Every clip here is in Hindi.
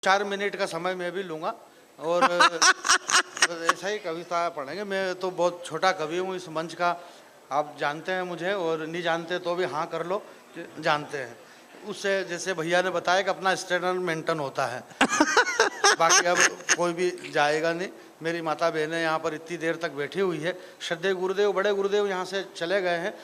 4 मिनट का समय मैं भी लूँगा और ऐसा ही कविता पढ़ेंगे। मैं तो बहुत छोटा कवि हूँ इस मंच का, आप जानते हैं मुझे, और नहीं जानते तो भी हाँ कर लो, जानते हैं। उससे जैसे भैया ने बताया कि अपना स्टैंडर्ड मेंटेन होता है बाकी अब कोई भी जाएगा नहीं। मेरी माता बहनें यहाँ पर इतनी देर तक बैठी हुई है। श्रद्धेय गुरुदेव, बड़े गुरुदेव यहाँ से चले गए हैं,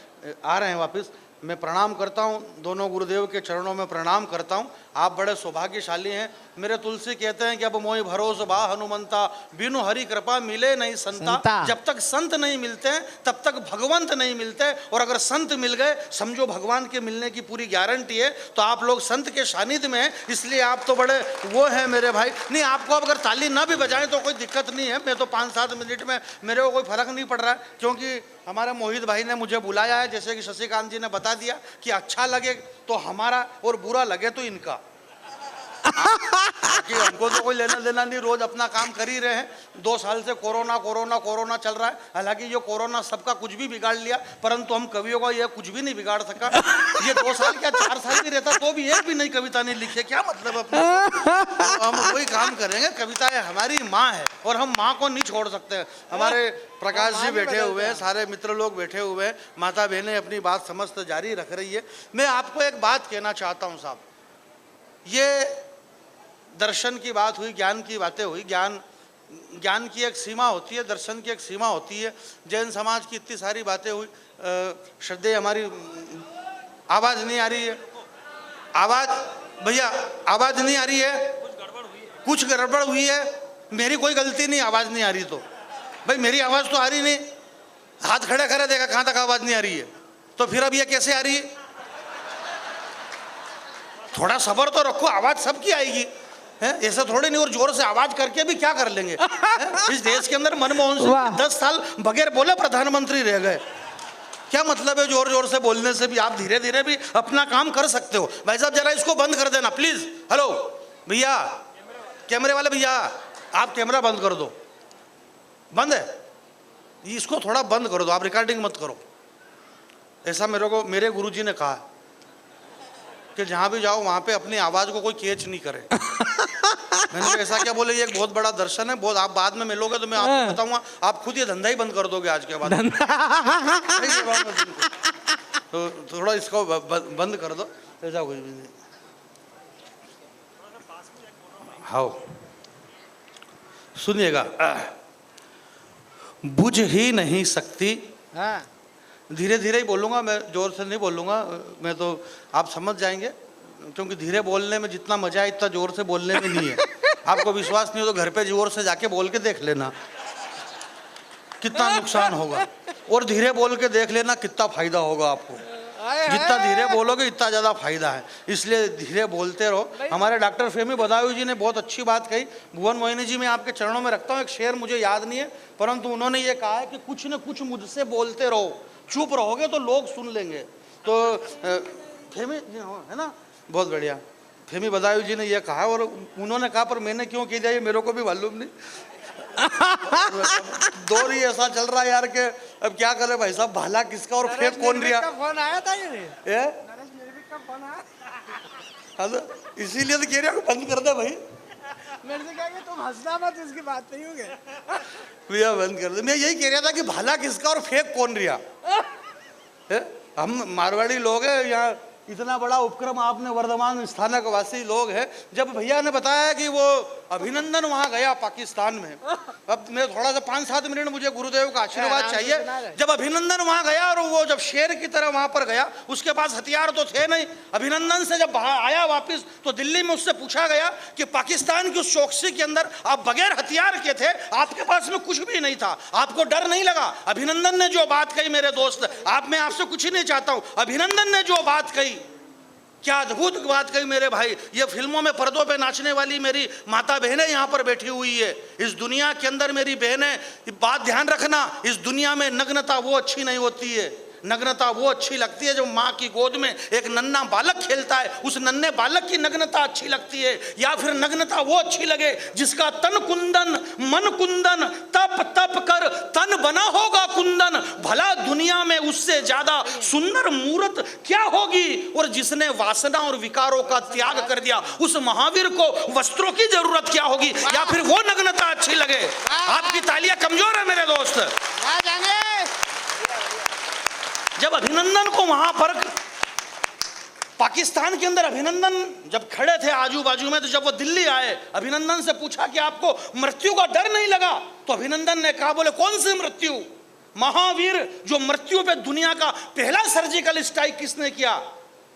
आ रहे हैं वापस। मैं प्रणाम करता हूँ, दोनों गुरुदेव के चरणों में प्रणाम करता हूँ। आप बड़े सौभाग्यशाली हैं। मेरे तुलसी कहते हैं कि अब मोहि भरोस बा हनुमंता, बिनु हरि कृपा मिले नहीं संता। जब तक संत नहीं मिलते हैं तब तक भगवंत नहीं मिलते, और अगर संत मिल गए समझो भगवान के मिलने की पूरी गारंटी है। तो आप लोग संत के सानिध्य में हैं, इसलिए आप तो बड़े वो हैं मेरे भाई। नहीं, आपको अगर ताली ना भी बजाएं तो कोई दिक्कत नहीं है। मैं तो 5-7 मिनट में, मेरे को कोई फर्क नहीं पड़ रहा है, क्योंकि हमारे मोहित भाई ने मुझे बुलाया है। जैसे कि शशिकांत जी ने बता दिया कि अच्छा लगे तो हमारा और बुरा लगे तो इनका कि हमको तो कोई लेना देना नहीं, रोज अपना काम कर ही रहे हैं। 2 साल से कोरोना कोरोना कोरोना चल रहा है। हालांकि ये कोरोना सबका कुछ भी बिगाड़ लिया, परंतु हम कवियों का ये कुछ भी नहीं बिगाड़ सका। ये 2 साल क्या 4 साल भी रहता तो भी एक भी नई कविता नहीं लिखे, क्या मतलब अपना। तो हम वही काम करेंगे। कविताएं हमारी माँ है और हम माँ को नहीं छोड़ सकते। हमारे प्रकाश जी बैठे हुए हैं, सारे मित्र लोग बैठे हुए हैं, माता बहनें अपनी बात समस्त जारी रख रही है। मैं आपको एक बात कहना चाहता हूँ साहब, ये दर्शन की बात हुई, ज्ञान की बातें हुई। ज्ञान की एक सीमा होती है, दर्शन की एक सीमा होती है। जैन समाज की इतनी सारी बातें हुई। श्रद्धेय हमारी आवाज़ नहीं आ रही है, आवाज़ भैया आवाज़ नहीं आ रही है, कुछ गड़बड़ हुई है। मेरी कोई गलती नहीं, आवाज़ नहीं आ रही तो भाई मेरी आवाज़ तो आ रही नहीं। हाथ खड़े करे देखा कहाँ तक आवाज़ नहीं आ रही है, तो फिर अब ये कैसे आ रही है। थोड़ा सब्र तो रखो, आवाज़ सबकी आएगी है, ऐसा थोड़े नहीं। और जोर से आवाज करके भी क्या कर लेंगे। इस देश के अंदर मनमोहन सिंह 10 साल बगैर बोले प्रधानमंत्री रह गए। क्या मतलब है जोर जोर से बोलने से भी। आप धीरे धीरे भी अपना काम कर सकते हो। भाई साहब जरा इसको बंद कर देना प्लीज। हेलो भैया, कैमरे वाले भैया, आप कैमरा बंद कर दो। बंद है, इसको थोड़ा बंद कर दो, आप रिकॉर्डिंग मत करो। ऐसा मेरे गुरुजी ने कहा कि जहां भी जाओ वहां पे अपनी आवाज को कोई कैच नहीं करे। मैंने कहा ऐसा क्या बोले, ये एक बहुत बड़ा दर्शन है, बहुत। आप बाद में मिलोगे तो मैं आपको बताऊंगा, आप खुद ये धंधा ही बंद कर दोगे आज के बाद। तो थोड़ा इसको बंद कर दो, ऐसा कुछ भी नहीं। हाँ सुनिएगा, बुझ ही नहीं सकती। धीरे धीरे ही बोलूँगा मैं, जोर से नहीं बोलूँगा मैं, तो आप समझ जाएंगे। क्योंकि धीरे बोलने में जितना मजा है इतना जोर से बोलने में नहीं है। आपको विश्वास नहीं हो तो घर पे जोर से जाके बोल के देख लेना कितना नुकसान होगा, और धीरे बोल के देख लेना कितना फायदा होगा आपको। जितना धीरे बोलोगे इतना ज़्यादा फायदा है, इसलिए धीरे बोलते रहो। हमारे डॉक्टर फेमी बदायूं जी ने बहुत अच्छी बात कही। भुवन मोहिनी जी मैं आपके चरणों में रखता हूँ, एक शेर मुझे याद नहीं है, परंतु उन्होंने ये कहा है कि कुछ न कुछ मुझसे बोलते रहो, चुप रहोगे तो लोग सुन लेंगे। तो फेमी है ना, बहुत बढ़िया। फेमी बदायूं जी ने यह कहा, और उन्होंने कहा पर मैंने क्यों कह दिया ये मेरे को भी मालूम नहीं। दौर ही ऐसा चल रहा है यार के अब क्या करे भाई साहब, भाला किसका और फेंक कौन रिया। फोन आया था ये नरेश निर्भीक का फोन आया, इसीलिए तो कह रहा हूँ बंद कर दे भाई। मेरे से कहा कि तुम हंसना मत, इसकी बात नहीं होगी भैया बंद कर दे। मैं यही कह रहा था कि भाला किसका और फेंक कौन रिया। हम मारवाड़ी लोग हैं, यहाँ इतना बड़ा उपक्रम आपने वर्धमान स्थानक वासी लोग हैं। जब भैया ने बताया कि वो अभिनंदन वहाँ गया पाकिस्तान में, अब मैं थोड़ा सा 5-7 मिनट मुझे गुरुदेव का आशीर्वाद चाहिए। जब अभिनंदन वहाँ गया और वो जब शेर की तरह वहाँ पर गया, उसके पास हथियार तो थे नहीं। अभिनंदन से जब आया वापस तो दिल्ली में उससे पूछा गया कि पाकिस्तान की उस चौकसी के अंदर आप बगैर हथियार के थे, आपके पास में कुछ भी नहीं था, आपको डर नहीं लगा। अभिनंदन ने जो बात कही मेरे दोस्त, मैं आपसे कुछ ही नहीं चाहता हूँ, अभिनंदन ने जो बात कही, क्या अद्भुत बात कही मेरे भाई। ये फिल्मों में पर्दों पे नाचने वाली मेरी माता बहनें यहाँ पर बैठी हुई है। इस दुनिया के अंदर मेरी बहनें, बात ध्यान रखना, इस दुनिया में नग्नता वो अच्छी नहीं होती है। नग्नता वो अच्छी लगती है जब माँ की गोद में एक नन्हा बालक खेलता है, उस नन्हे बालक की नग्नता अच्छी लगती है। या फिर नग्नता वो अच्छी लगे जिसका तन कुंदन मन कुंदन तप तप कर तन बना होगा कुंदन, भला दुनिया में उससे ज्यादा सुंदर मूर्त क्या होगी। और जिसने वासना और विकारों का त्याग कर दिया, उस महावीर को वस्त्रों की जरूरत क्या होगी, या फिर वो नग्नता अच्छी लगे। आपकी तालियां कमजोर है मेरे दोस्त। जब अभिनंदन को वहां पर पाकिस्तान के अंदर अभिनंदन जब खड़े थे आजू बाजू में, तो जब वो दिल्ली आए, अभिनंदन से पूछा कि आपको मृत्यु का डर नहीं लगा, तो अभिनंदन ने कहा, बोले कौन सी मृत्यु, महावीर जो मृत्यु पे दुनिया का पहला सर्जिकल स्ट्राइक किसने किया।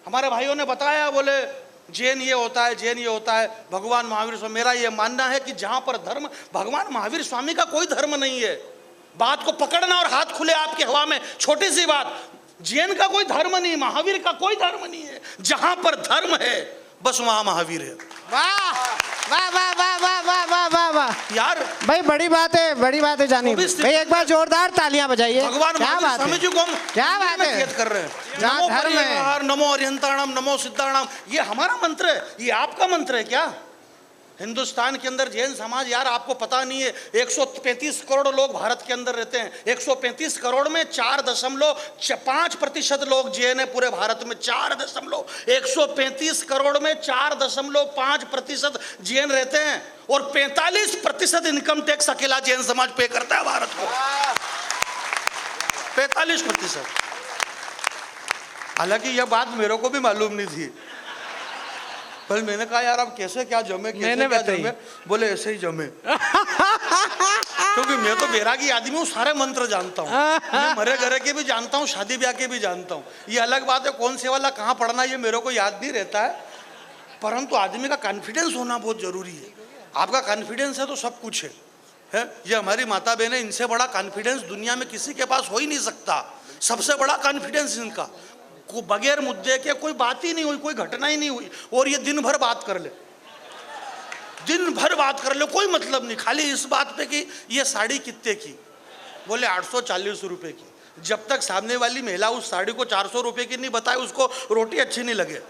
हमारे भाइयों ने बताया, बोले जैन ये होता है, जैन ये होता है, भगवान महावीर स्वामी। मेरा ये मानना है कि जहां पर धर्म, भगवान महावीर स्वामी का कोई धर्म नहीं है। बात को पकड़ना और हाथ खुले आपके हवा में, छोटी सी बात, जैन का कोई धर्म नहीं, महावीर का कोई धर्म नहीं है। जहां पर धर्म है बस वहां महावीर है। वाह वाह वाह वाह वाह वाह वाह वाह वाह यार भाई, बड़ी बात है जानी भाई, एक बार जोरदार तालियां बजाइए। भगवान क्या महावीर बात स्वामी है, जी को हम क्या बात है, याद कर रहे हैं। जहाँ नमो धर्म है। परिवार, नमो अरिहंताणम, नमो सिद्धाणाम, ये हमारा मंत्र है, ये आपका मंत्र है क्या। हिंदुस्तान के अंदर जैन समाज, यार आपको पता नहीं है, 135 करोड़ लोग भारत के अंदर रहते हैं। 135 करोड़ में 4.5% लोग जैन है पूरे भारत में। 135 करोड़ में 4.5% जैन रहते हैं, और 45% इनकम टैक्स अकेला जैन समाज पे करता है भारत को। 45%। हालांकि यह बात मेरे को भी मालूम नहीं थी, पर मैंने कहा यार अब कैसे क्या जमे, कैसे क्या जमे, बोले ऐसे ही जमे। क्योंकि मैं तो बैरागी आदमी हूँ, सारे मंत्र जानता हूँ, मैं मरे घरे के भी जानता हूँ, शादी ब्याह के भी जानता हूँ। ये अलग बात है कौन से वाला कहाँ पढ़ना ये मेरे को याद नहीं रहता है, परंतु आदमी का कॉन्फिडेंस होना बहुत जरूरी है। आपका कॉन्फिडेंस है तो सब कुछ है। ये हमारी माता बहन है, इनसे बड़ा कॉन्फिडेंस दुनिया में किसी के पास हो ही नहीं सकता। सबसे बड़ा कॉन्फिडेंस इनका, को बगैर मुद्दे के कोई बात ही नहीं हुई, कोई घटना ही नहीं हुई, और ये दिन भर बात कर ले, दिन भर बात कर ले, कोई मतलब नहीं, खाली इस बात पे कि ये साड़ी कितने की, बोले 840 रुपए की। जब तक सामने वाली महिला उस साड़ी को 400 रुपए की नहीं बताए, उसको रोटी अच्छी नहीं लगे।